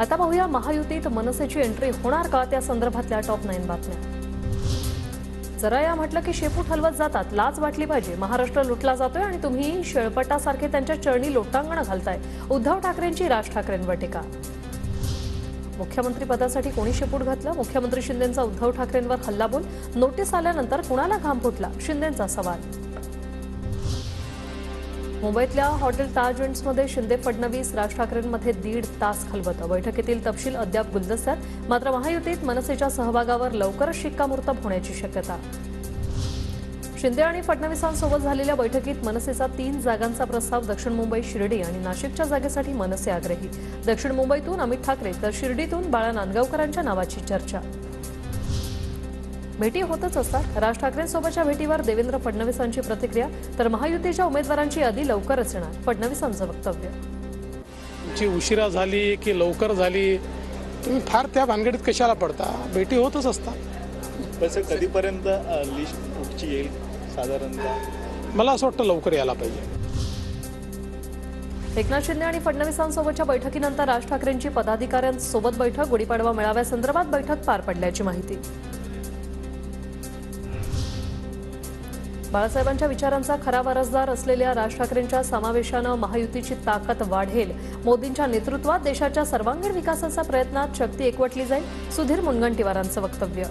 आता पाहूया महायुतीत मनसेची एंट्री होणार का त्या संदर्भातल्या टॉप 9 बातम्या। जरा या म्हटलं की शेपूट हलवत जातात, लाज वाटली पाहिजे, महाराष्ट्र लुटला जातोय आणि तुम्ही शेळपटासारखे त्यांच्या चरणी लोटांगण घालताय। उद्धव ठाकरेंची राज ठाकरेंवर टीका। मुख्यमंत्री पदासाठी कोणी शेपूट घातलं? मुख्यमंत्री शिंदेंचा उद्धव ठाकरेंवर हल्लाबोल। नोटीस आल्यानंतर कुणाला घाम फुटला? शिंदेंचा सवाल। मुंबईतल्या हॉटेल ताज मध्ये शिंदे फडणवीस राज ठाकरेंमध्ये 1.5 तास खलबतं। बैठकीतील तपशील अद्याप गुलदस्त्यात। मात्र महायुतीत मनसेच्या सहभागावर लवकरच शिक्कामोर्तब होण्याची शक्यता। शिंदे आणि फडणवीसांसोबत झालेल्या बैठकीत मनसेचा 3 जागांचा प्रस्ताव दक्षिण मुंबई, शिर्डी आणि नाशिकच्या जागेसाठी मनसे आग्रही। दक्षिण मुंबईतून अमित ठाकरे तर शिर्डीतून बाळा नांदगावकरांच्या नावाची चर्चा। भेटी होतच असतात। राज ठाकरेंसोबतच्या भेटीवर देवेंद्र फडणवीसांची प्रतिक्रिया, तर महायुतीच्या उमेदवारांची यादी लवकरच येणार, फडणवीसांचं वक्तव्य। जी उशिरा झाली की लवकर झाली, तुम्ही फार त्या भानगडीत कशाला पडता? भेटी होतच असतात। तसं कधीपर्यंत लिस्ट कुठची येईल साधारणतः? मला असं वाटतं लवकर यायला पाहिजे। एकनाथ शिंदे आणि फडणवीसांसोबतच्या बैठकीनंतर राज ठाकरेंची पदाधिकाऱ्यांसोबत बैठक। गुढीपाडवा मेळाव्यासंदर्भात बैठक पार पडल्याची माहिती। बाळासाहेबांच्या विचारांचा खरा वारसदार असलेल्या राज ठाकरेंच्या समावेशानं महायुतीची ताकद वाढेल। मोदींच्या नेतृत्वात देशाच्या सर्वांगीण विकासाच्या प्रयत्नात शक्ती एकवटली जाईल, सुधीर मुनगंटीवारांचं वक्तव्य।